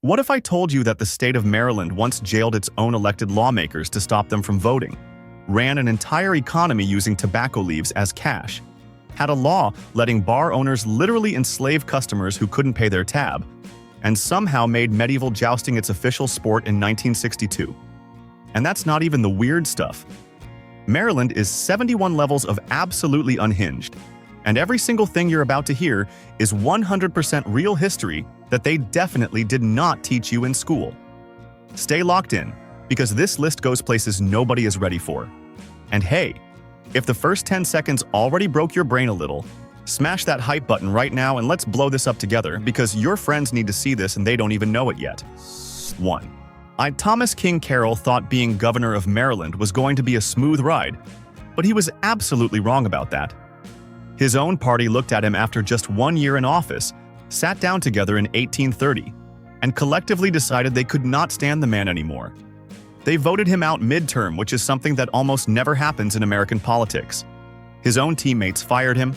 What if I told you that the state of Maryland once jailed its own elected lawmakers to stop them from voting, ran an entire economy using tobacco leaves as cash, had a law letting bar owners literally enslave customers who couldn't pay their tab, and somehow made medieval jousting its official sport in 1962? And that's not even the weird stuff. Maryland is 71 levels of absolutely unhinged, and every single thing you're about to hear is 100% real history that they definitely did not teach you in school. Stay locked in, because this list goes places nobody is ready for. And hey, if the first 10 seconds already broke your brain a little, smash that hype button right now and let's blow this up together, because your friends need to see this and they don't even know it yet. 1. Thomas King Carroll thought being governor of Maryland was going to be a smooth ride, but he was absolutely wrong about that. His own party looked at him after just 1 year in office, sat down together in 1830, and collectively decided they could not stand the man anymore. They voted him out midterm, which is something that almost never happens in American politics. His own teammates fired him.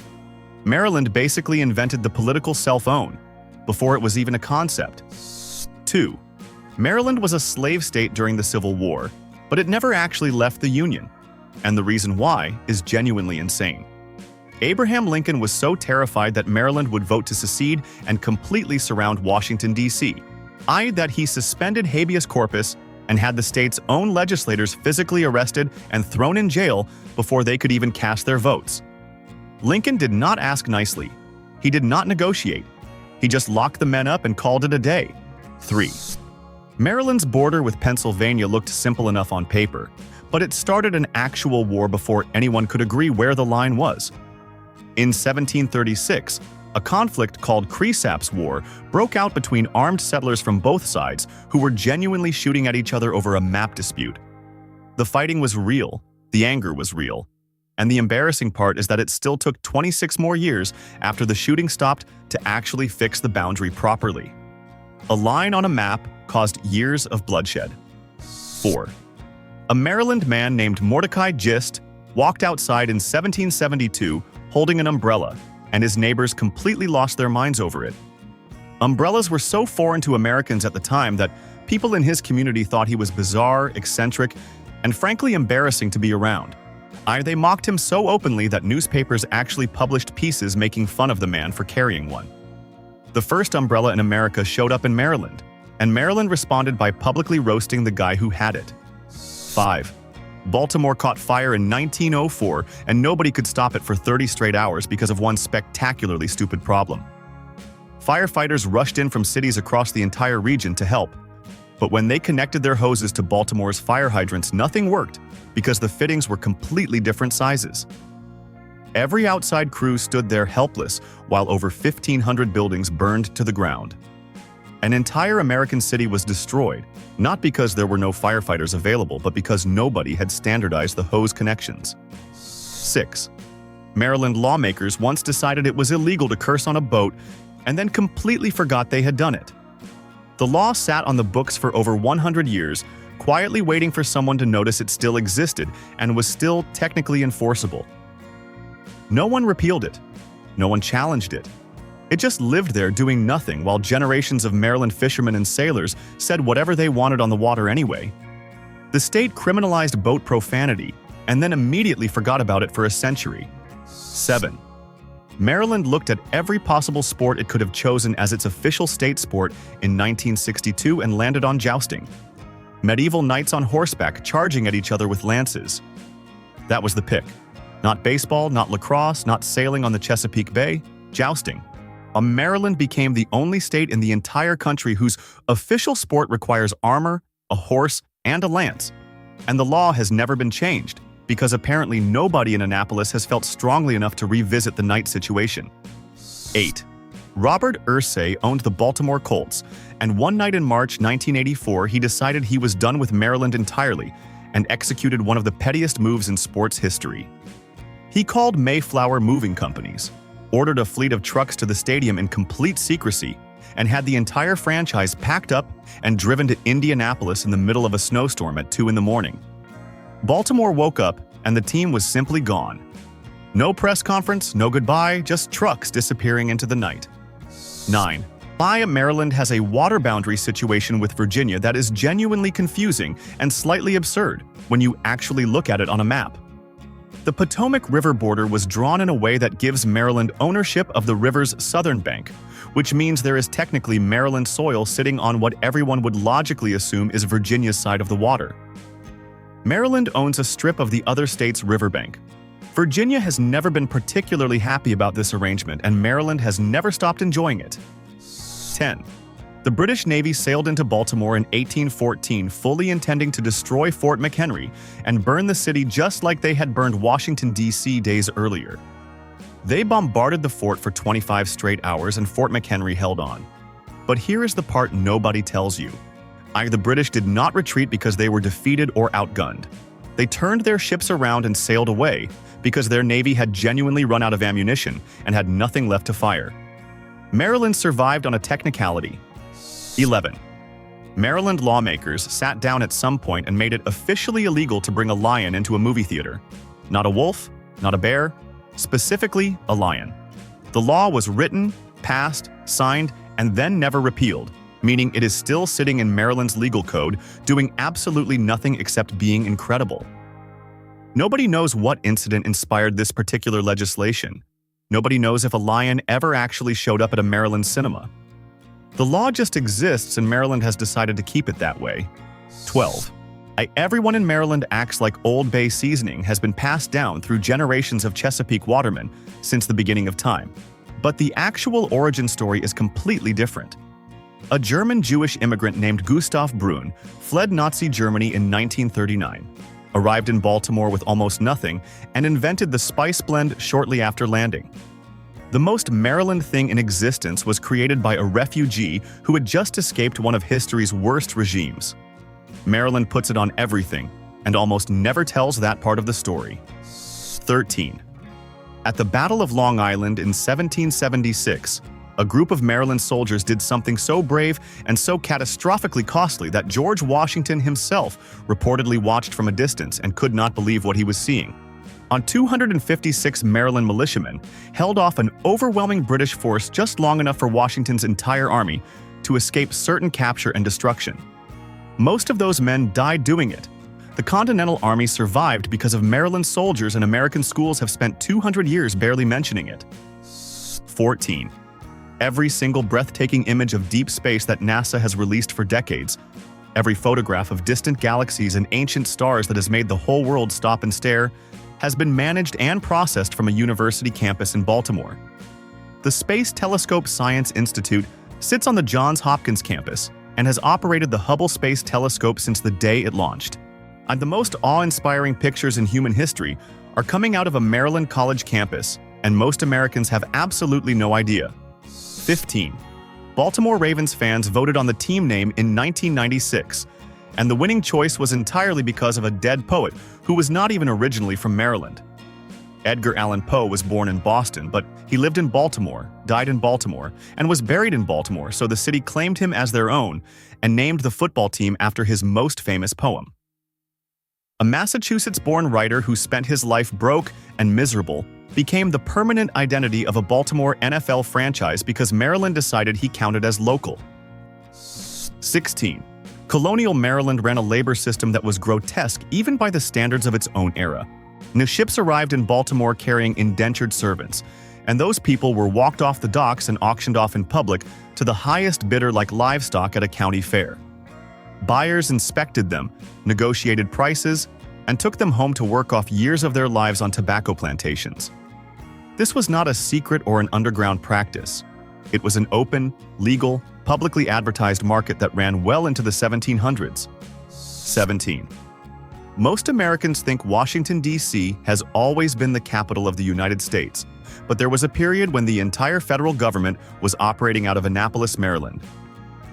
Maryland basically invented the political cell phone before it was even a concept. 2. Maryland was a slave state during the Civil War, but it never actually left the Union, and the reason why is genuinely insane. Abraham Lincoln was so terrified that Maryland would vote to secede and completely surround Washington, D.C., that he suspended habeas corpus and had the state's own legislators physically arrested and thrown in jail before they could even cast their votes. Lincoln did not ask nicely. He did not negotiate. He just locked the men up and called it a day. 3. Maryland's border with Pennsylvania looked simple enough on paper, but it started an actual war before anyone could agree where the line was. In 1736, a conflict called Cresap's War broke out between armed settlers from both sides who were genuinely shooting at each other over a map dispute. The fighting was real, the anger was real, and the embarrassing part is that it still took 26 more years after the shooting stopped to actually fix the boundary properly. A line on a map caused years of bloodshed. 4. A Maryland man named Mordecai Gist walked outside in 1772 holding an umbrella, and his neighbors completely lost their minds over it. Umbrellas were so foreign to Americans at the time that people in his community thought he was bizarre, eccentric, and frankly embarrassing to be around. They mocked him so openly that newspapers actually published pieces making fun of the man for carrying one. The first umbrella in America showed up in Maryland, and Maryland responded by publicly roasting the guy who had it. 5. Baltimore caught fire in 1904, and nobody could stop it for 30 straight hours because of one spectacularly stupid problem. Firefighters rushed in from cities across the entire region to help, but when they connected their hoses to Baltimore's fire hydrants, nothing worked because the fittings were completely different sizes. Every outside crew stood there helpless while over 1,500 buildings burned to the ground. An entire American city was destroyed, not because there were no firefighters available, but because nobody had standardized the hose connections. 6. Maryland lawmakers once decided it was illegal to curse on a boat and then completely forgot they had done it. The law sat on the books for over 100 years, quietly waiting for someone to notice it still existed and was still technically enforceable. No one repealed it. No one challenged it. It just lived there doing nothing while generations of Maryland fishermen and sailors said whatever they wanted on the water anyway. The state criminalized boat profanity and then immediately forgot about it for a century. 7. Maryland looked at every possible sport it could have chosen as its official state sport in 1962 and landed on jousting. Medieval knights on horseback charging at each other with lances. That was the pick. Not baseball, not lacrosse, not sailing on the Chesapeake Bay, jousting. Maryland became the only state in the entire country whose official sport requires armor, a horse, and a lance. And the law has never been changed, because apparently nobody in Annapolis has felt strongly enough to revisit the knight situation. 8. Robert Ursay owned the Baltimore Colts, and one night in March 1984 he decided he was done with Maryland entirely and executed one of the pettiest moves in sports history. He called Mayflower Moving Companies, ordered a fleet of trucks to the stadium in complete secrecy, and had the entire franchise packed up and driven to Indianapolis in the middle of a snowstorm at 2 in the morning. Baltimore woke up, and the team was simply gone. No press conference, no goodbye, just trucks disappearing into the night. 9. Maryland has a water boundary situation with Virginia that is genuinely confusing and slightly absurd when you actually look at it on a map. The Potomac River border was drawn in a way that gives Maryland ownership of the river's southern bank, which means there is technically Maryland soil sitting on what everyone would logically assume is Virginia's side of the water. Maryland owns a strip of the other state's riverbank. Virginia has never been particularly happy about this arrangement, and Maryland has never stopped enjoying it. 10. The British Navy sailed into Baltimore in 1814 fully intending to destroy Fort McHenry and burn the city just like they had burned Washington, D.C. days earlier. They bombarded the fort for 25 straight hours and Fort McHenry held on. But here is the part nobody tells you. Either the British did not retreat because they were defeated or outgunned. They turned their ships around and sailed away because their navy had genuinely run out of ammunition and had nothing left to fire. Maryland survived on a technicality. 11. Maryland lawmakers sat down at some point and made it officially illegal to bring a lion into a movie theater. Not a wolf, not a bear, specifically a lion. The law was written, passed, signed, and then never repealed, meaning it is still sitting in Maryland's legal code, doing absolutely nothing except being incredible. Nobody knows what incident inspired this particular legislation. Nobody knows if a lion ever actually showed up at a Maryland cinema. The law just exists and Maryland has decided to keep it that way. 12. Everyone in Maryland acts like Old Bay seasoning has been passed down through generations of Chesapeake watermen since the beginning of time. But the actual origin story is completely different. A German-Jewish immigrant named Gustav Brunn fled Nazi Germany in 1939, arrived in Baltimore with almost nothing, and invented the spice blend shortly after landing. The most Maryland thing in existence was created by a refugee who had just escaped one of history's worst regimes. Maryland puts it on everything, and almost never tells that part of the story. 13. At the Battle of Long Island in 1776, a group of Maryland soldiers did something so brave and so catastrophically costly that George Washington himself reportedly watched from a distance and could not believe what he was seeing. 256 Maryland militiamen held off an overwhelming British force just long enough for Washington's entire army to escape certain capture and destruction. Most of those men died doing it. The Continental Army survived because of Maryland soldiers, and American schools have spent 200 years barely mentioning it. 14. Every single breathtaking image of deep space that NASA has released for decades, every photograph of distant galaxies and ancient stars that has made the whole world stop and stare, has been managed and processed from a university campus in Baltimore. The Space Telescope Science Institute sits on the Johns Hopkins campus and has operated the Hubble Space Telescope since the day it launched. And the most awe-inspiring pictures in human history are coming out of a Maryland college campus, and most Americans have absolutely no idea. 15. Baltimore Ravens fans voted on the team name in 1996, and the winning choice was entirely because of a dead poet who was not even originally from Maryland. Edgar Allan Poe was born in Boston, but he lived in Baltimore, died in Baltimore, and was buried in Baltimore, so the city claimed him as their own and named the football team after his most famous poem. A Massachusetts-born writer who spent his life broke and miserable became the permanent identity of a Baltimore NFL franchise because Maryland decided he counted as local. 16. Colonial Maryland ran a labor system that was grotesque even by the standards of its own era. New ships arrived in Baltimore carrying indentured servants, and those people were walked off the docks and auctioned off in public to the highest bidder like livestock at a county fair. Buyers inspected them, negotiated prices, and took them home to work off years of their lives on tobacco plantations. This was not a secret or an underground practice. It was an open, legal, publicly advertised market that ran well into the 1700s. 17. Most Americans think Washington, D.C. has always been the capital of the United States, but there was a period when the entire federal government was operating out of Annapolis, Maryland,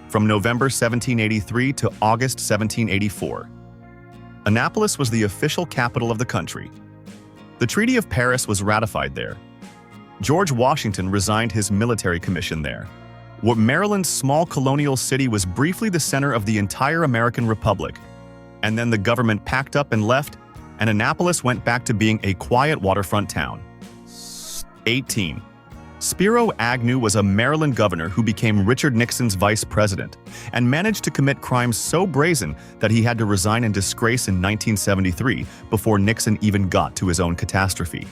from November 1783 to August 1784. Annapolis was the official capital of the country. The Treaty of Paris was ratified there. George Washington resigned his military commission there. What Maryland's small colonial city was briefly the center of the entire American Republic, and then the government packed up and left, and Annapolis went back to being a quiet waterfront town. 18. Spiro Agnew was a Maryland governor who became Richard Nixon's vice president and managed to commit crimes so brazen that he had to resign in disgrace in 1973 before Nixon even got to his own catastrophe.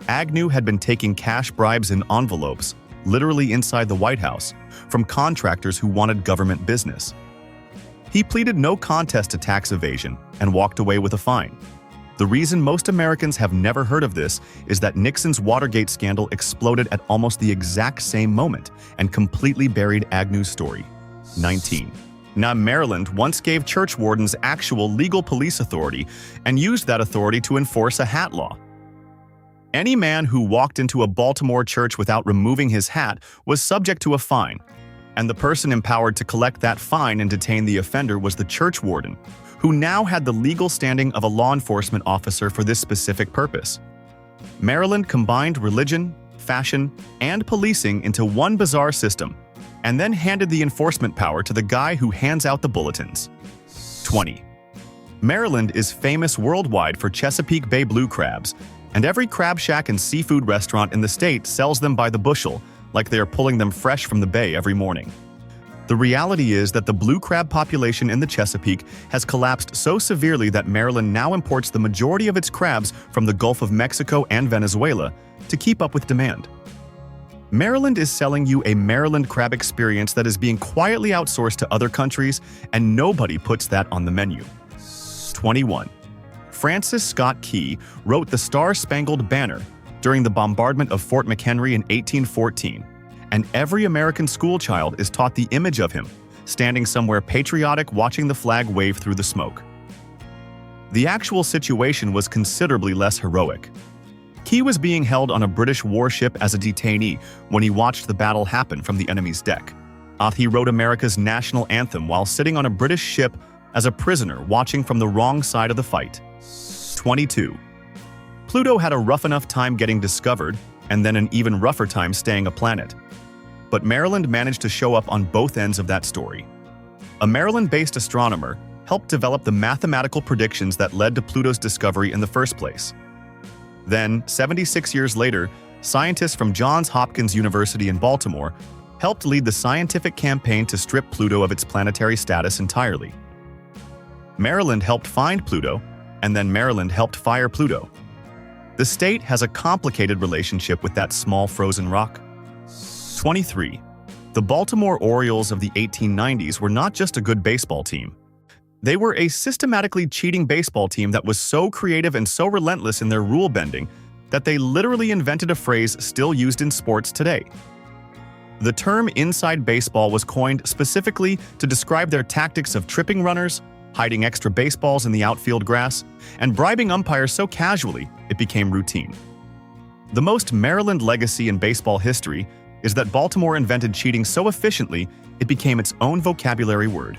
Agnew had been taking cash bribes in envelopes, literally inside the White House, from contractors who wanted government business. He pleaded no contest to tax evasion and walked away with a fine. The reason most Americans have never heard of this is that Nixon's Watergate scandal exploded at almost the exact same moment and completely buried Agnew's story. 19. Now, Maryland once gave church wardens actual legal police authority and used that authority to enforce a hat law. Any man who walked into a Baltimore church without removing his hat was subject to a fine, and the person empowered to collect that fine and detain the offender was the church warden, who now had the legal standing of a law enforcement officer for this specific purpose. Maryland combined religion, fashion, and policing into one bizarre system, and then handed the enforcement power to the guy who hands out the bulletins. 20. Maryland is famous worldwide for Chesapeake Bay blue crabs, and every crab shack and seafood restaurant in the state sells them by the bushel, like they are pulling them fresh from the bay every morning. The reality is that the blue crab population in the Chesapeake has collapsed so severely that Maryland now imports the majority of its crabs from the Gulf of Mexico and Venezuela to keep up with demand. Maryland is selling you a Maryland crab experience that is being quietly outsourced to other countries, and nobody puts that on the menu. 21. Francis Scott Key wrote the Star-Spangled Banner during the bombardment of Fort McHenry in 1814. And every American schoolchild is taught the image of him, standing somewhere patriotic watching the flag wave through the smoke. The actual situation was considerably less heroic. Key was being held on a British warship as a detainee when he watched the battle happen from the enemy's deck. He wrote America's national anthem while sitting on a British ship as a prisoner watching from the wrong side of the fight. 22. Pluto had a rough enough time getting discovered, and then an even rougher time staying a planet. But Maryland managed to show up on both ends of that story. A Maryland-based astronomer helped develop the mathematical predictions that led to Pluto's discovery in the first place. Then, 76 years later, scientists from Johns Hopkins University in Baltimore helped lead the scientific campaign to strip Pluto of its planetary status entirely. Maryland helped find Pluto, and then Maryland helped fire Pluto. The state has a complicated relationship with that small frozen rock. 23. The Baltimore Orioles of the 1890s were not just a good baseball team. They were a systematically cheating baseball team that was so creative and so relentless in their rule bending that they literally invented a phrase still used in sports today. The term inside baseball was coined specifically to describe their tactics of tripping runners, hiding extra baseballs in the outfield grass, and bribing umpires so casually it became routine. The most Maryland legacy in baseball history is that Baltimore invented cheating so efficiently it became its own vocabulary word.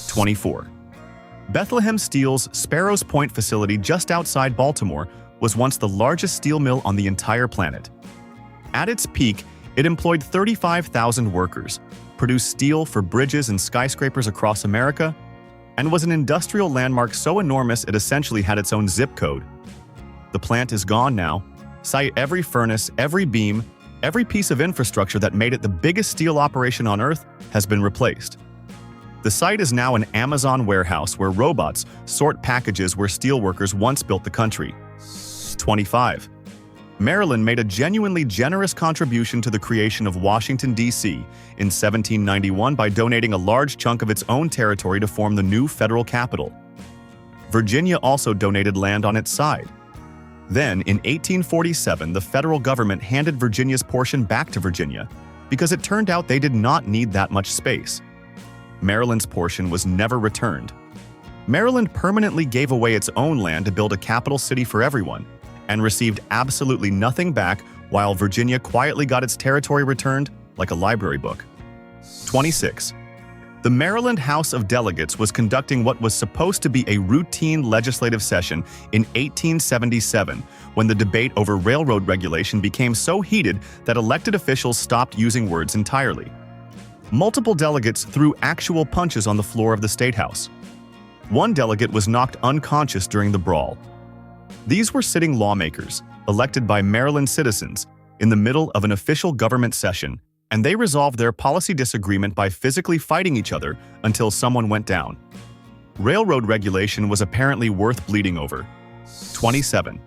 24. Bethlehem Steel's Sparrows Point facility just outside Baltimore was once the largest steel mill on the entire planet. At its peak, it employed 35,000 workers, produced steel for bridges and skyscrapers across America, and was an industrial landmark so enormous it essentially had its own zip code. The plant is gone now. Cite every furnace, every beam, every piece of infrastructure that made it the biggest steel operation on Earth has been replaced. The site is now an Amazon warehouse where robots sort packages where steelworkers once built the country. 25. Maryland made a genuinely generous contribution to the creation of Washington, D.C. in 1791 by donating a large chunk of its own territory to form the new federal capital. Virginia also donated land on its side. Then, in 1847, the federal government handed Virginia's portion back to Virginia because it turned out they did not need that much space. Maryland's portion was never returned. Maryland permanently gave away its own land to build a capital city for everyone and received absolutely nothing back while Virginia quietly got its territory returned like a library book. 26. The Maryland House of Delegates was conducting what was supposed to be a routine legislative session in 1877 when the debate over railroad regulation became so heated that elected officials stopped using words entirely. Multiple delegates threw actual punches on the floor of the State House. One delegate was knocked unconscious during the brawl. These were sitting lawmakers, elected by Maryland citizens, in the middle of an official government session, and they resolved their policy disagreement by physically fighting each other until someone went down. Railroad regulation was apparently worth bleeding over. 27.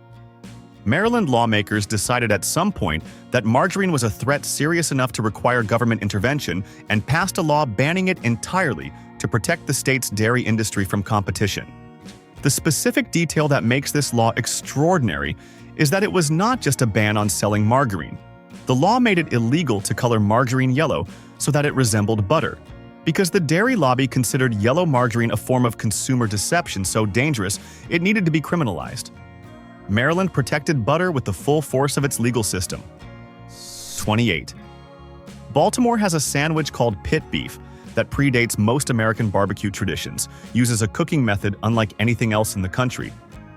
Maryland lawmakers decided at some point that margarine was a threat serious enough to require government intervention and passed a law banning it entirely to protect the state's dairy industry from competition. The specific detail that makes this law extraordinary is that it was not just a ban on selling margarine. The law made it illegal to color margarine yellow so that it resembled butter, because the dairy lobby considered yellow margarine a form of consumer deception so dangerous it needed to be criminalized. Maryland protected butter with the full force of its legal system. 28. Baltimore has a sandwich called pit beef that predates most American barbecue traditions, uses a cooking method unlike anything else in the country,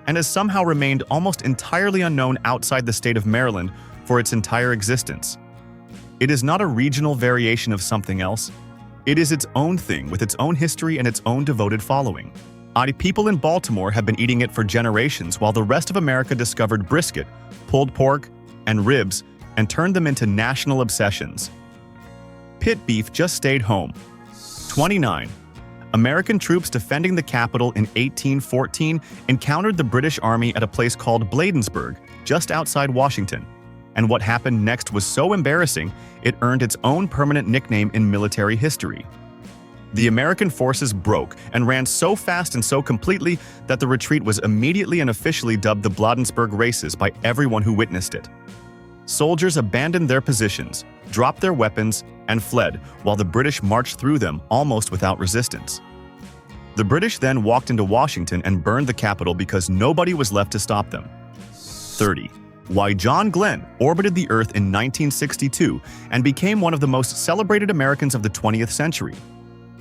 and has somehow remained almost entirely unknown outside the state of Maryland for its entire existence. It is not a regional variation of something else. It is its own thing with its own history and its own devoted following. People in Baltimore have been eating it for generations while the rest of America discovered brisket, pulled pork, and ribs and turned them into national obsessions. Pit beef just stayed home. 29. American troops defending the capital in 1814 encountered the British Army at a place called Bladensburg, just outside Washington. And what happened next was so embarrassing, it earned its own permanent nickname in military history. The American forces broke and ran so fast and so completely that the retreat was immediately and officially dubbed the Bladensburg Races by everyone who witnessed it. Soldiers abandoned their positions, dropped their weapons, and fled, while the British marched through them almost without resistance. The British then walked into Washington and burned the Capitol because nobody was left to stop them. 30. Why John Glenn orbited the Earth in 1962 and became one of the most celebrated Americans of the 20th century.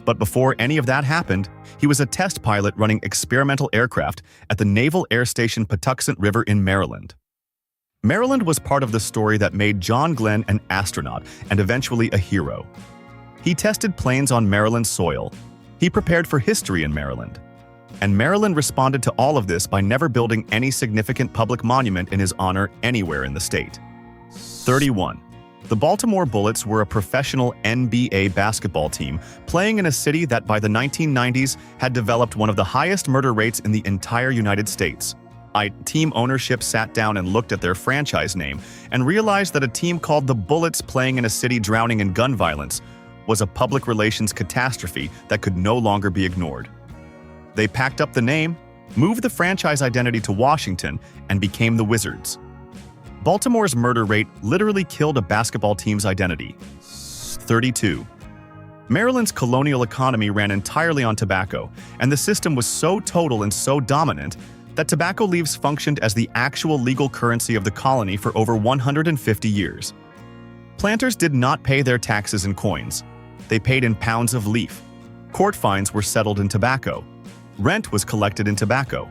But before any of that happened, he was a test pilot running experimental aircraft at the Naval Air Station Patuxent River in Maryland. Maryland was part of the story that made John Glenn an astronaut and eventually a hero. He tested planes on Maryland soil. He prepared for history in Maryland. And Maryland responded to all of this by never building any significant public monument in his honor anywhere in the state. 31. The Baltimore Bullets were a professional NBA basketball team playing in a city that by the 1990s had developed one of the highest murder rates in the entire United States. Team ownership sat down and looked at their franchise name and realized that a team called the Bullets playing in a city drowning in gun violence was a public relations catastrophe that could no longer be ignored. They packed up the name, moved the franchise identity to Washington, and became the Wizards. Baltimore's murder rate literally killed a basketball team's identity. 32. Maryland's colonial economy ran entirely on tobacco, and the system was so total and so dominant that tobacco leaves functioned as the actual legal currency of the colony for over 150 years. Planters did not pay their taxes in coins. They paid in pounds of leaf. Court fines were settled in tobacco. Rent was collected in tobacco.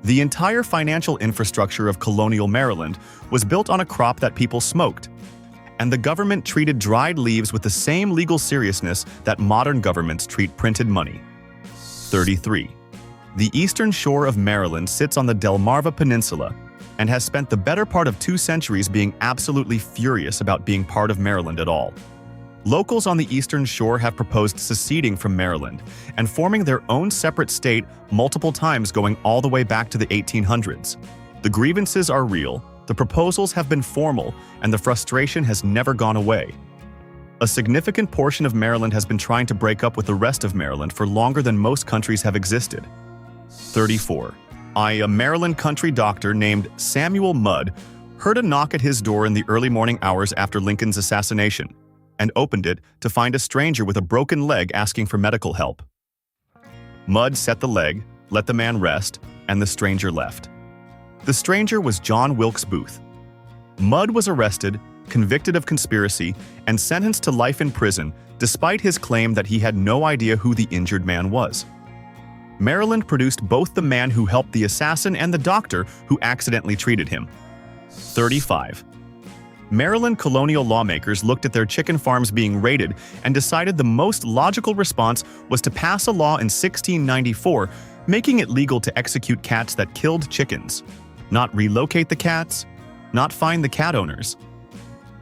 The entire financial infrastructure of colonial Maryland was built on a crop that people smoked, and the government treated dried leaves with the same legal seriousness that modern governments treat printed money. 33. The eastern shore of Maryland sits on the Delmarva Peninsula and has spent the better part of 2 centuries being absolutely furious about being part of Maryland at all. Locals on the eastern shore have proposed seceding from Maryland and forming their own separate state multiple times going all the way back to the 1800s. The grievances are real, the proposals have been formal, and the frustration has never gone away. A significant portion of Maryland has been trying to break up with the rest of Maryland for longer than most countries have existed. 34. A Maryland country doctor named Samuel Mudd heard a knock at his door in the early morning hours after Lincoln's assassination, and opened it to find a stranger with a broken leg asking for medical help. Mudd set the leg, let the man rest, and the stranger left. The stranger was John Wilkes Booth. Mudd was arrested, convicted of conspiracy, and sentenced to life in prison despite his claim that he had no idea who the injured man was. Maryland produced both the man who helped the assassin and the doctor who accidentally treated him. 35. Maryland colonial lawmakers looked at their chicken farms being raided and decided the most logical response was to pass a law in 1694 making it legal to execute cats that killed chickens. Not relocate the cats, not fine the cat owners.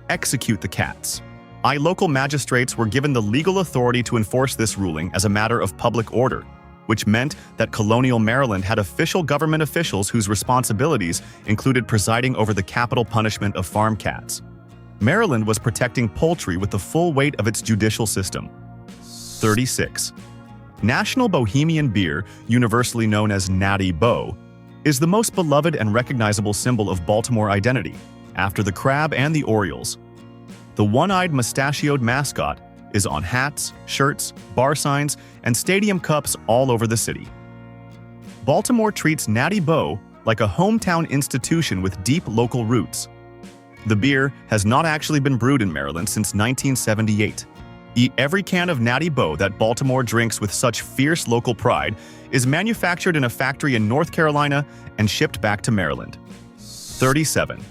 execute the cats. Local magistrates were given the legal authority to enforce this ruling as a matter of public order, which meant that colonial Maryland had official government officials whose responsibilities included presiding over the capital punishment of farm cats. Maryland was protecting poultry with the full weight of its judicial system. 36. National Bohemian beer, universally known as Natty Bo, is the most beloved and recognizable symbol of Baltimore identity, after the crab and the Orioles. The one-eyed mustachioed mascot is on hats, shirts, bar signs, and stadium cups all over the city. Baltimore treats Natty Bo like a hometown institution with deep local roots. The beer has not actually been brewed in Maryland since 1978. Eat every can of Natty Bo that Baltimore drinks with such fierce local pride is manufactured in a factory in North Carolina and shipped back to Maryland. 37.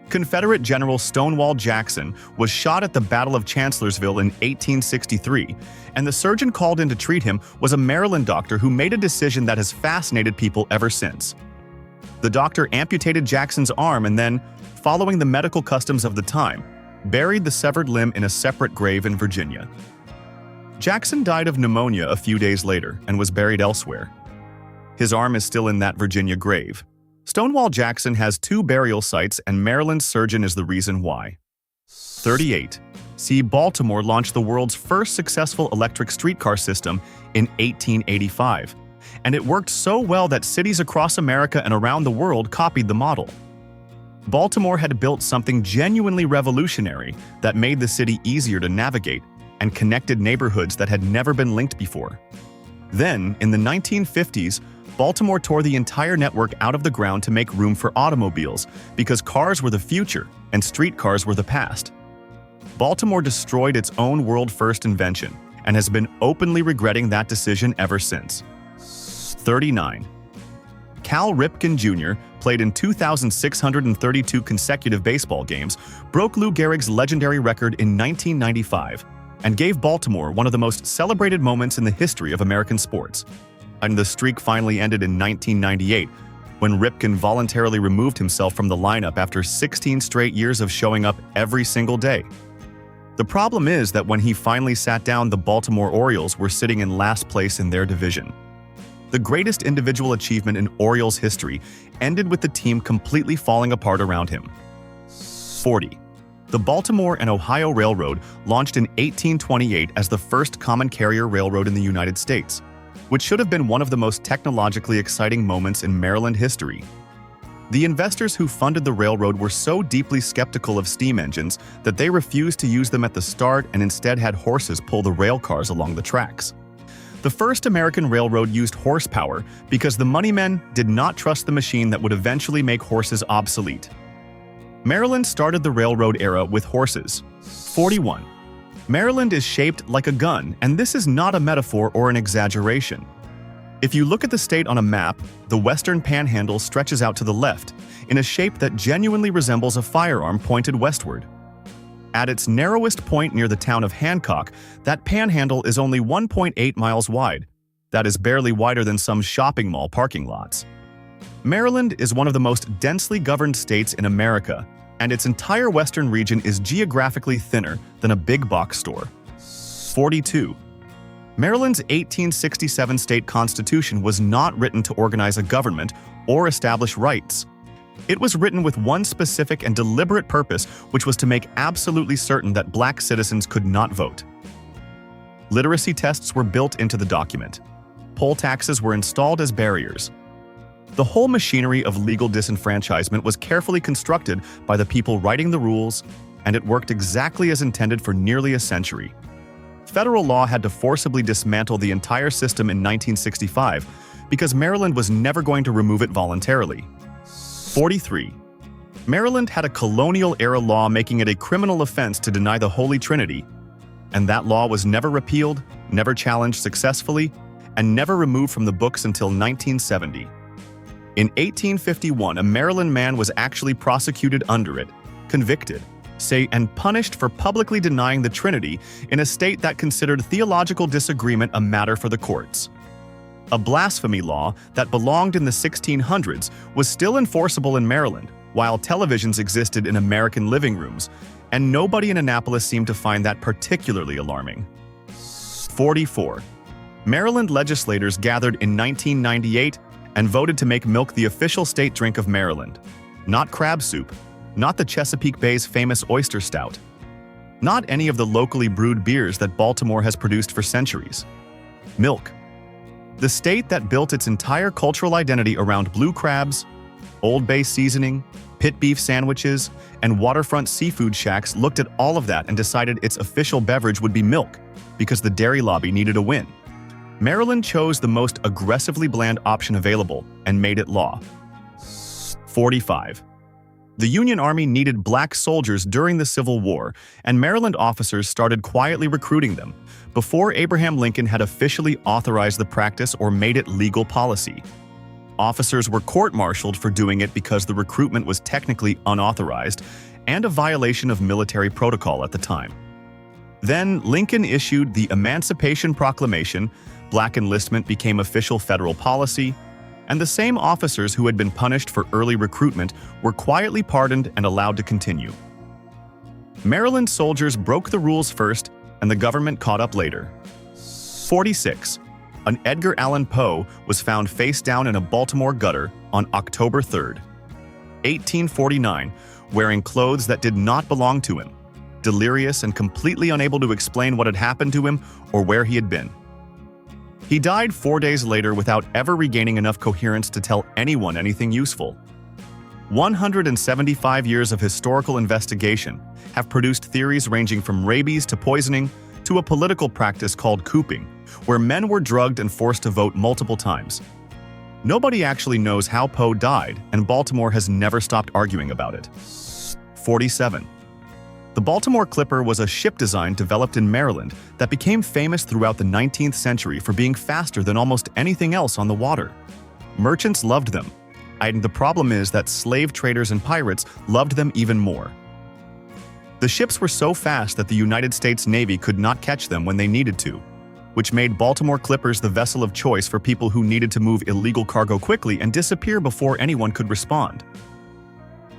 Confederate General Stonewall Jackson was shot at the Battle of Chancellorsville in 1863, and the surgeon called in to treat him was a Maryland doctor who made a decision that has fascinated people ever since. The doctor amputated Jackson's arm and then, following the medical customs of the time, buried the severed limb in a separate grave in Virginia. Jackson died of pneumonia a few days later and was buried elsewhere. His arm is still in that Virginia grave. Stonewall Jackson has 2 burial sites, and Maryland's surgeon is the reason why. 38. See, Baltimore launched the world's first successful electric streetcar system in 1885, and it worked so well that cities across America and around the world copied the model. Baltimore had built something genuinely revolutionary that made the city easier to navigate and connected neighborhoods that had never been linked before. Then, in the 1950s, Baltimore tore the entire network out of the ground to make room for automobiles because cars were the future and streetcars were the past. Baltimore destroyed its own world-first invention and has been openly regretting that decision ever since. 39. Cal Ripken Jr. played in 2,632 consecutive baseball games, broke Lou Gehrig's legendary record in 1995, and gave Baltimore one of the most celebrated moments in the history of American sports. And the streak finally ended in 1998, when Ripken voluntarily removed himself from the lineup after 16 straight years of showing up every single day. The problem is that when he finally sat down, the Baltimore Orioles were sitting in last place in their division. The greatest individual achievement in Orioles history ended with the team completely falling apart around him. 40. The Baltimore and Ohio Railroad launched in 1828 as the first common carrier railroad in the United States, which should have been one of the most technologically exciting moments in Maryland history. The investors who funded the railroad were so deeply skeptical of steam engines that they refused to use them at the start and instead had horses pull the rail cars along the tracks. The first American railroad used horsepower because the moneymen did not trust the machine that would eventually make horses obsolete. Maryland started the railroad era with horses. 41. Maryland is shaped like a gun, and this is not a metaphor or an exaggeration. If you look at the state on a map, the western panhandle stretches out to the left, in a shape that genuinely resembles a firearm pointed westward. At its narrowest point near the town of Hancock, that panhandle is only 1.8 miles wide. That is barely wider than some shopping mall parking lots. Maryland is one of the most densely governed states in America, and its entire western region is geographically thinner than a big box store. 42. Maryland's 1867 state constitution was not written to organize a government or establish rights. It was written with one specific and deliberate purpose, which was to make absolutely certain that black citizens could not vote. Literacy tests were built into the document. Poll taxes were installed as barriers. The whole machinery of legal disenfranchisement was carefully constructed by the people writing the rules, and it worked exactly as intended for nearly a century. Federal law had to forcibly dismantle the entire system in 1965 because Maryland was never going to remove it voluntarily. 43. Maryland had a colonial-era law making it a criminal offense to deny the Holy Trinity, and that law was never repealed, never challenged successfully, and never removed from the books until 1970. In 1851, a Maryland man was actually prosecuted under it, convicted, and punished for publicly denying the Trinity in a state that considered theological disagreement a matter for the courts. A blasphemy law that belonged in the 1600s was still enforceable in Maryland, while televisions existed in American living rooms, and nobody in Annapolis seemed to find that particularly alarming. 44. Maryland legislators gathered in 1998 and voted to make milk the official state drink of Maryland. Not crab soup, not the Chesapeake Bay's famous oyster stout, not any of the locally brewed beers that Baltimore has produced for centuries. Milk. The state that built its entire cultural identity around blue crabs, Old Bay seasoning, pit beef sandwiches, and waterfront seafood shacks looked at all of that and decided its official beverage would be milk because the dairy lobby needed a win. Maryland chose the most aggressively bland option available and made it law. 45. The Union Army needed black soldiers during the Civil War, and Maryland officers started quietly recruiting them before Abraham Lincoln had officially authorized the practice or made it legal policy. Officers were court-martialed for doing it because the recruitment was technically unauthorized and a violation of military protocol at the time. Then Lincoln issued the Emancipation Proclamation, black enlistment became official federal policy, and the same officers who had been punished for early recruitment were quietly pardoned and allowed to continue. Maryland soldiers broke the rules first, and the government caught up later. 46. An Edgar Allan Poe was found face down in a Baltimore gutter on October 3, 1849, wearing clothes that did not belong to him, delirious and completely unable to explain what had happened to him or where he had been. He died 4 days later without ever regaining enough coherence to tell anyone anything useful. 175 years of historical investigation have produced theories ranging from rabies to poisoning to a political practice called cooping, where men were drugged and forced to vote multiple times. Nobody actually knows how Poe died, and Baltimore has never stopped arguing about it. 47. The Baltimore Clipper was a ship design developed in Maryland that became famous throughout the 19th century for being faster than almost anything else on the water. Merchants loved them, and the problem is that slave traders and pirates loved them even more. The ships were so fast that the United States Navy could not catch them when they needed to, which made Baltimore Clippers the vessel of choice for people who needed to move illegal cargo quickly and disappear before anyone could respond.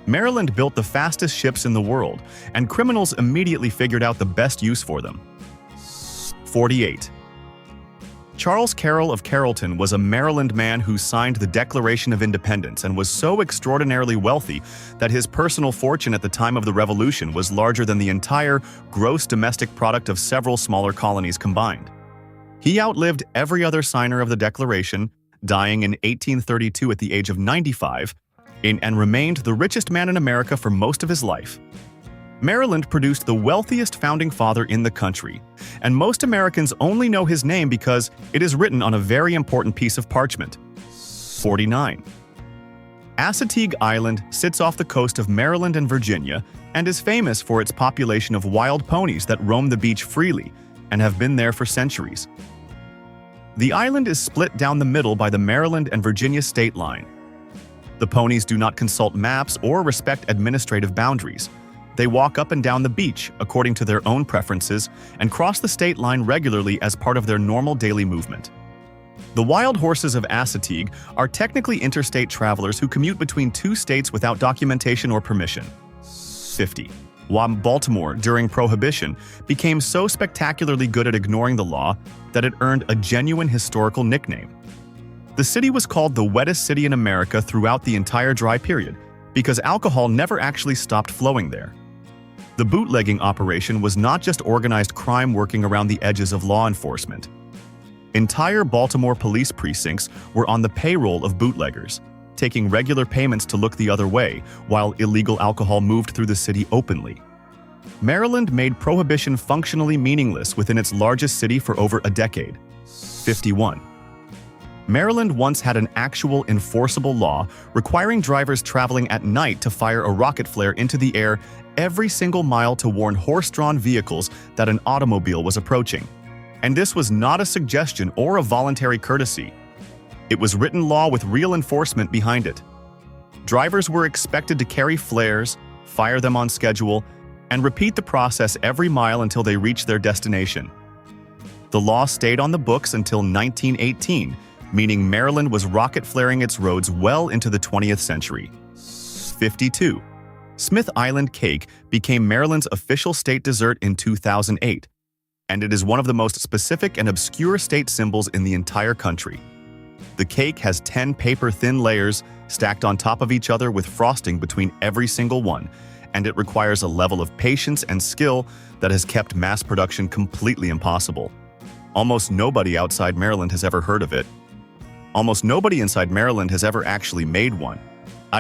Maryland built the fastest ships in the world, and criminals immediately figured out the best use for them. 48. Charles Carroll of Carrollton was a Maryland man who signed the Declaration of Independence and was so extraordinarily wealthy that his personal fortune at the time of the Revolution was larger than the entire gross domestic product of several smaller colonies combined. He outlived every other signer of the Declaration, dying in 1832 at the age of 95, and remained the richest man in America for most of his life. Maryland produced the wealthiest founding father in the country, and most Americans only know his name because it is written on a very important piece of parchment. 49. Assateague Island sits off the coast of Maryland and Virginia and is famous for its population of wild ponies that roam the beach freely and have been there for centuries. The island is split down the middle by the Maryland and Virginia state line. The ponies do not consult maps or respect administrative boundaries. They walk up and down the beach according to their own preferences and cross the state line regularly as part of their normal daily movement. The wild horses of Assateague are technically interstate travelers who commute between two states without documentation or permission. 50. While Baltimore, during Prohibition, became so spectacularly good at ignoring the law that it earned a genuine historical nickname. The city was called the wettest city in America throughout the entire dry period because alcohol never actually stopped flowing there. The bootlegging operation was not just organized crime working around the edges of law enforcement. Entire Baltimore police precincts were on the payroll of bootleggers, taking regular payments to look the other way while illegal alcohol moved through the city openly. Maryland made Prohibition functionally meaningless within its largest city for over a decade. 51. Maryland once had an actual enforceable law requiring drivers traveling at night to fire a rocket flare into the air every single mile to warn horse-drawn vehicles that an automobile was approaching. And this was not a suggestion or a voluntary courtesy. It was written law with real enforcement behind it. Drivers were expected to carry flares, fire them on schedule, and repeat the process every mile until they reached their destination. The law stayed on the books until 1918, meaning Maryland was rocket flaring its roads well into the 20th century. 52. Smith Island cake became Maryland's official state dessert in 2008, and it is one of the most specific and obscure state symbols in the entire country. The cake has 10 paper-thin layers stacked on top of each other with frosting between every single one, and it requires a level of patience and skill that has kept mass production completely impossible. Almost nobody outside Maryland has ever heard of it. Almost nobody inside Maryland has ever actually made one.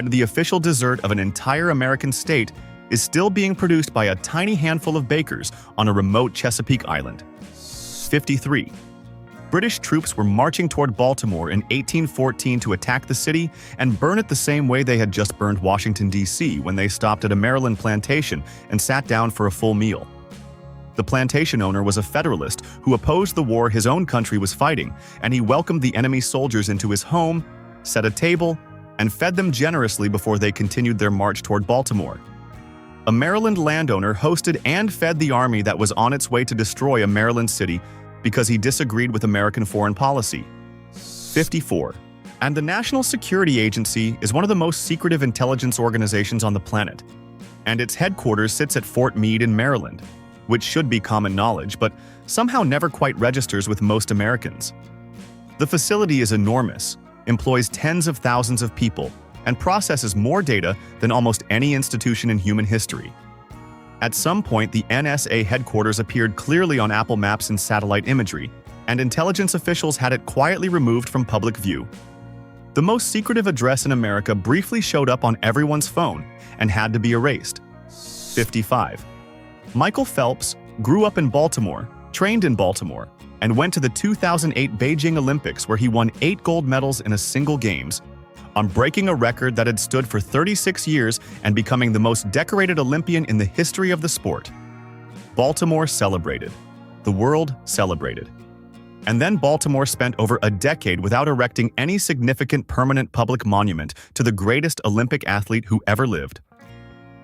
The official dessert of an entire American state is still being produced by a tiny handful of bakers on a remote Chesapeake island. 53. British troops were marching toward Baltimore in 1814 to attack the city and burn it the same way they had just burned Washington, D.C. when they stopped at a Maryland plantation and sat down for a full meal. The plantation owner was a Federalist who opposed the war his own country was fighting, and he welcomed the enemy soldiers into his home, set a table, and fed them generously before they continued their march toward Baltimore. A Maryland landowner hosted and fed the army that was on its way to destroy a Maryland city because he disagreed with American foreign policy. 54. And the National Security Agency is one of the most secretive intelligence organizations on the planet, and its headquarters sits at Fort Meade in Maryland, which should be common knowledge, but somehow never quite registers with most Americans. The facility is enormous, employs tens of thousands of people, and processes more data than almost any institution in human history. At some point, the NSA headquarters appeared clearly on Apple Maps and satellite imagery, and intelligence officials had it quietly removed from public view. The most secretive address in America briefly showed up on everyone's phone and had to be erased. 55. Michael Phelps grew up in Baltimore, trained in Baltimore, and went to the 2008 Beijing Olympics where he won 8 gold medals in a single games, on breaking a record that had stood for 36 years and becoming the most decorated Olympian in the history of the sport. Baltimore celebrated. The world celebrated. And then Baltimore spent over a decade without erecting any significant permanent public monument to the greatest Olympic athlete who ever lived.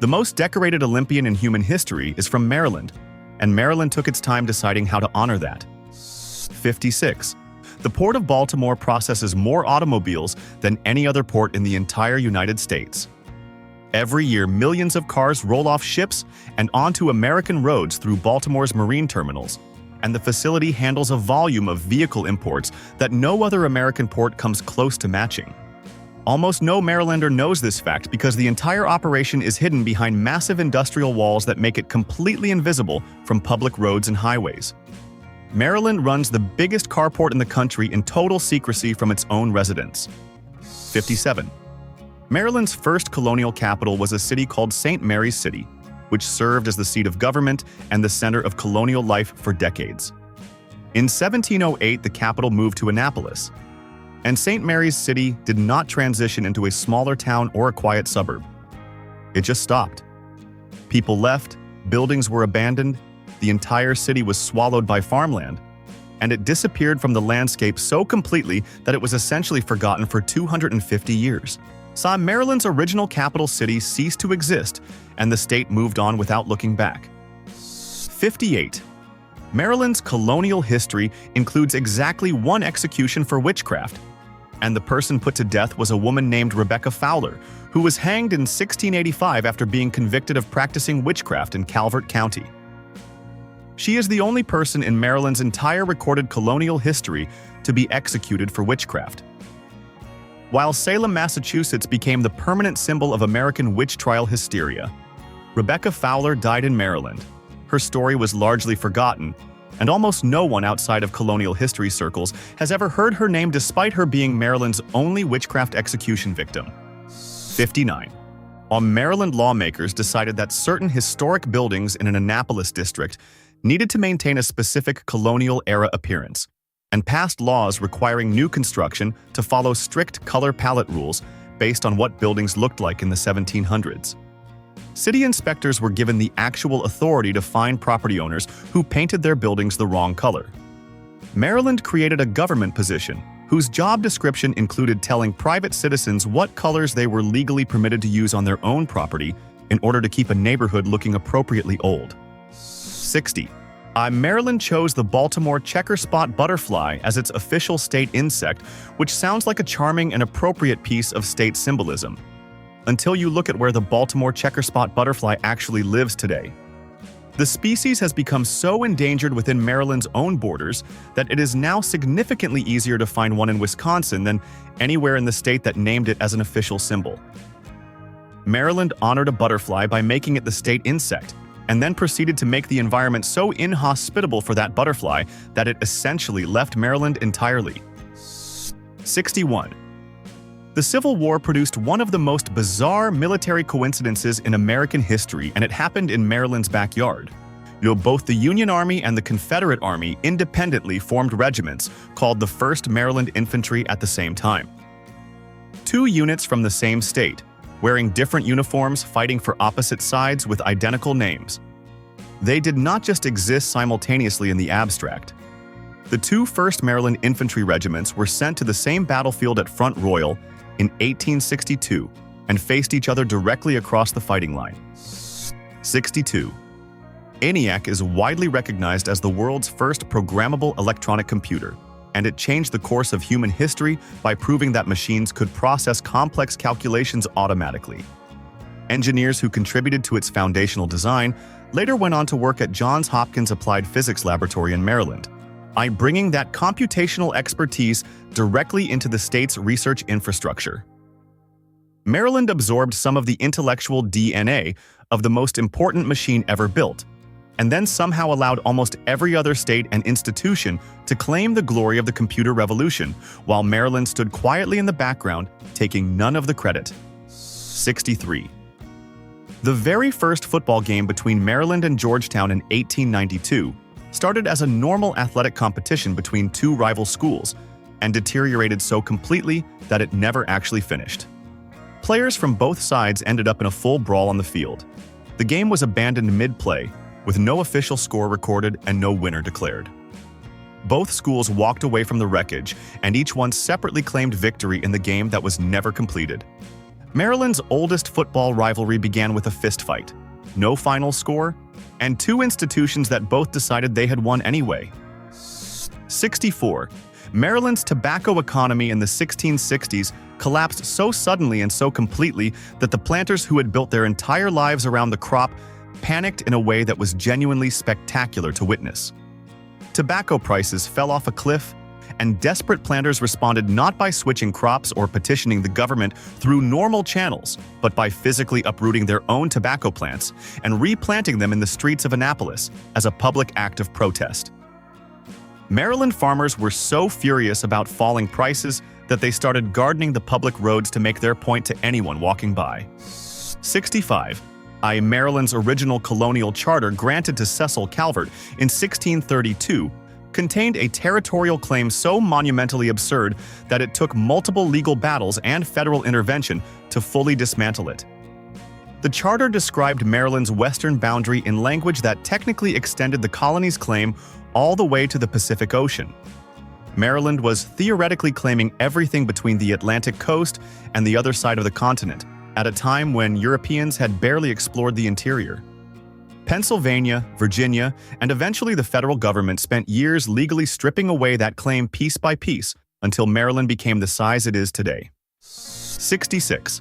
The most decorated Olympian in human history is from Maryland, and Maryland took its time deciding how to honor that. 56. The Port of Baltimore processes more automobiles than any other port in the entire United States. Every year, millions of cars roll off ships and onto American roads through Baltimore's marine terminals, and the facility handles a volume of vehicle imports that no other American port comes close to matching. Almost no Marylander knows this fact because the entire operation is hidden behind massive industrial walls that make it completely invisible from public roads and highways. Maryland runs the biggest carport in the country in total secrecy from its own residents. 57. Maryland's first colonial capital was a city called St. Mary's City, which served as the seat of government and the center of colonial life for decades. In 1708, the capital moved to Annapolis, and St. Mary's City did not transition into a smaller town or a quiet suburb. It just stopped. People left, buildings were abandoned, the entire city was swallowed by farmland, and it disappeared from the landscape so completely that it was essentially forgotten for 250 years. So Maryland's original capital city ceased to exist, and the state moved on without looking back. 58. Maryland's colonial history includes exactly one execution for witchcraft, and the person put to death was a woman named Rebecca Fowler, who was hanged in 1685 after being convicted of practicing witchcraft in Calvert County. She is the only person in Maryland's entire recorded colonial history to be executed for witchcraft. While Salem, Massachusetts became the permanent symbol of American witch trial hysteria, Rebecca Fowler died in Maryland. Her story was largely forgotten, and almost no one outside of colonial history circles has ever heard her name despite her being Maryland's only witchcraft execution victim. 59. Maryland lawmakers decided that certain historic buildings in an Annapolis district needed to maintain a specific colonial-era appearance, and passed laws requiring new construction to follow strict color palette rules based on what buildings looked like in the 1700s. City inspectors were given the actual authority to fine property owners who painted their buildings the wrong color. Maryland created a government position whose job description included telling private citizens what colors they were legally permitted to use on their own property in order to keep a neighborhood looking appropriately old. 60. Maryland chose the Baltimore checker spot butterfly as its official state insect, which sounds like a charming and appropriate piece of state symbolism. until you look at where the Baltimore checkerspot butterfly actually lives today. The species has become so endangered within Maryland's own borders that it is now significantly easier to find one in Wisconsin than anywhere in the state that named it as an official symbol. Maryland honored a butterfly by making it the state insect, and then proceeded to make the environment so inhospitable for that butterfly that it essentially left Maryland entirely. 61. The Civil War produced one of the most bizarre military coincidences in American history, and it happened in Maryland's backyard. Both the Union Army and the Confederate Army independently formed regiments called the 1st Maryland Infantry at the same time. Two units from the same state, wearing different uniforms, fighting for opposite sides with identical names. They did not just exist simultaneously in the abstract. The two 1st Maryland Infantry regiments were sent to the same battlefield at Front Royal in 1862 and faced each other directly across the fighting line. 62. ENIAC is widely recognized as the world's first programmable electronic computer, and it changed the course of human history by proving that machines could process complex calculations automatically. Engineers who contributed to its foundational design later went on to work at Johns Hopkins Applied Physics Laboratory in Maryland, by bringing that computational expertise directly into the state's research infrastructure. Maryland absorbed some of the intellectual DNA of the most important machine ever built, and then somehow allowed almost every other state and institution to claim the glory of the computer revolution, while Maryland stood quietly in the background, taking none of the credit. 63. The very first football game between Maryland and Georgetown in 1892 started as a normal athletic competition between two rival schools and deteriorated so completely that it never actually finished. Players from both sides ended up in a full brawl on the field. The game was abandoned mid-play, with no official score recorded and no winner declared. Both schools walked away from the wreckage, and each one separately claimed victory in the game that was never completed. Maryland's oldest football rivalry began with a fistfight, no final score, and two institutions that both decided they had won anyway. 64. Maryland's tobacco economy in the 1660s collapsed so suddenly and so completely that the planters who had built their entire lives around the crop panicked in a way that was genuinely spectacular to witness. Tobacco prices fell off a cliff, and desperate planters responded not by switching crops or petitioning the government through normal channels, but by physically uprooting their own tobacco plants and replanting them in the streets of Annapolis as a public act of protest. Maryland farmers were so furious about falling prices that they started gardening the public roads to make their point to anyone walking by. 65. Maryland's original colonial charter granted to Cecil Calvert in 1632 contained a territorial claim so monumentally absurd that it took multiple legal battles and federal intervention to fully dismantle it. The charter described Maryland's western boundary in language that technically extended the colony's claim all the way to the Pacific Ocean. Maryland was theoretically claiming everything between the Atlantic coast and the other side of the continent, at a time when Europeans had barely explored the interior. Pennsylvania, Virginia, and eventually the federal government spent years legally stripping away that claim piece by piece until Maryland became the size it is today. 66.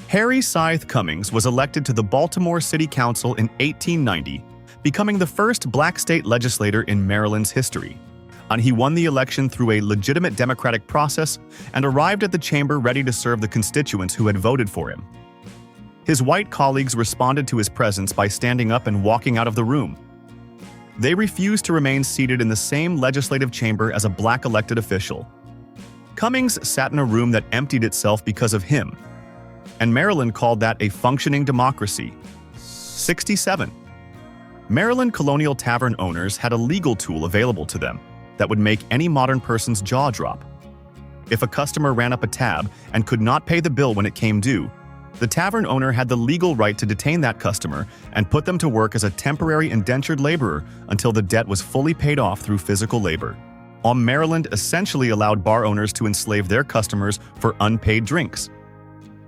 Harry Scythe Cummings was elected to the Baltimore City Council in 1890, becoming the first black state legislator in Maryland's history. And he won the election through a legitimate democratic process and arrived at the chamber ready to serve the constituents who had voted for him. His white colleagues responded to his presence by standing up and walking out of the room. They refused to remain seated in the same legislative chamber as a black elected official. Cummings sat in a room that emptied itself because of him, and Maryland called that a functioning democracy. 67. Maryland colonial tavern owners had a legal tool available to them that would make any modern person's jaw drop. If a customer ran up a tab and could not pay the bill when it came due, the tavern owner had the legal right to detain that customer and put them to work as a temporary indentured laborer until the debt was fully paid off through physical labor. Maryland essentially allowed bar owners to enslave their customers for unpaid drinks.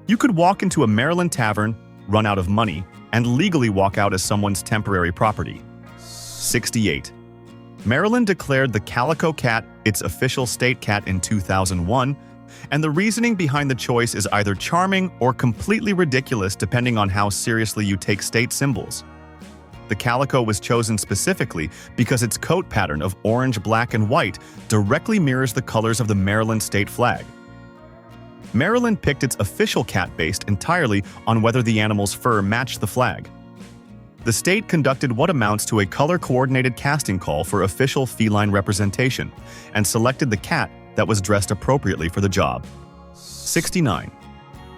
You could walk into a Maryland tavern, run out of money, and legally walk out as someone's temporary property. 68. Maryland declared the calico cat its official state cat in 2001, And the reasoning behind the choice is either charming or completely ridiculous depending on how seriously you take state symbols. The calico was chosen specifically because its coat pattern of orange, black, and white directly mirrors the colors of the Maryland state flag. Maryland picked its official cat based entirely on whether the animal's fur matched the flag. The state conducted what amounts to a color-coordinated casting call for official feline representation and selected the cat that was dressed appropriately for the job. 69.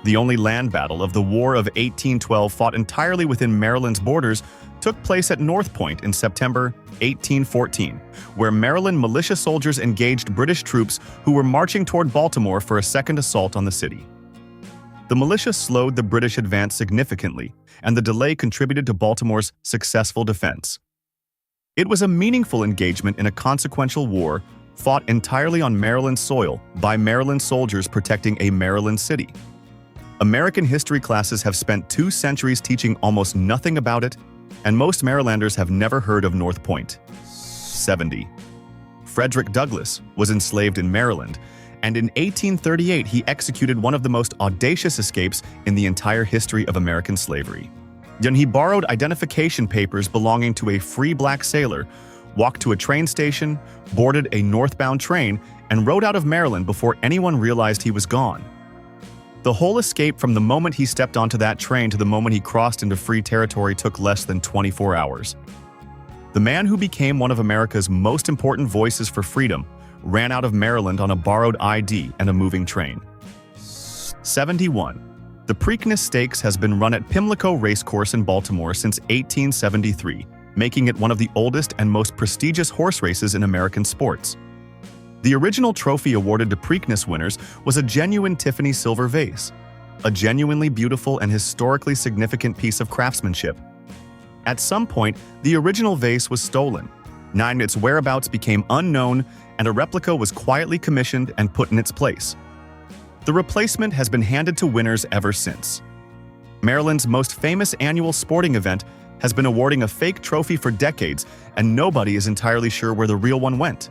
The only land battle of the War of 1812 fought entirely within Maryland's borders took place at North Point in September 1814, where Maryland militia soldiers engaged British troops who were marching toward Baltimore for a second assault on the city. The militia slowed the British advance significantly, and the delay contributed to Baltimore's successful defense. It was a meaningful engagement in a consequential war fought entirely on Maryland soil by Maryland soldiers protecting a Maryland city. American history classes have spent 2 centuries teaching almost nothing about it, and most Marylanders have never heard of North Point. 70. Frederick Douglass was enslaved in Maryland, and in 1838 he executed one of the most audacious escapes in the entire history of American slavery. Then he borrowed identification papers belonging to a free black sailor, walked to a train station, boarded a northbound train, and rode out of Maryland before anyone realized he was gone. The whole escape from the moment he stepped onto that train to the moment he crossed into free territory took less than 24 hours. The man who became one of America's most important voices for freedom ran out of Maryland on a borrowed ID and a moving train. 71. The Preakness Stakes has been run at Pimlico Racecourse in Baltimore since 1873, making it one of the oldest and most prestigious horse races in American sports. The original trophy awarded to Preakness winners was a genuine Tiffany silver vase, a genuinely beautiful and historically significant piece of craftsmanship. At some point, the original vase was stolen. Its whereabouts became unknown, and a replica was quietly commissioned and put in its place. The replacement has been handed to winners ever since. Maryland's most famous annual sporting event has been awarding a fake trophy for decades, and nobody is entirely sure where the real one went.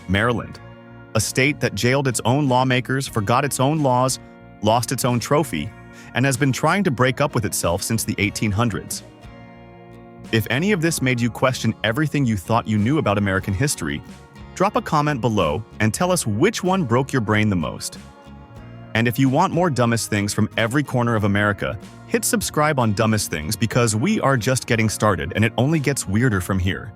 Maryland, a state that jailed its own lawmakers, forgot its own laws, lost its own trophy, and has been trying to break up with itself since the 1800s. If any of this made you question everything you thought you knew about American history, drop a comment below and tell us which one broke your brain the most. And if you want more Dumbest Things from every corner of America, hit subscribe on Dumbest Things because we are just getting started and it only gets weirder from here.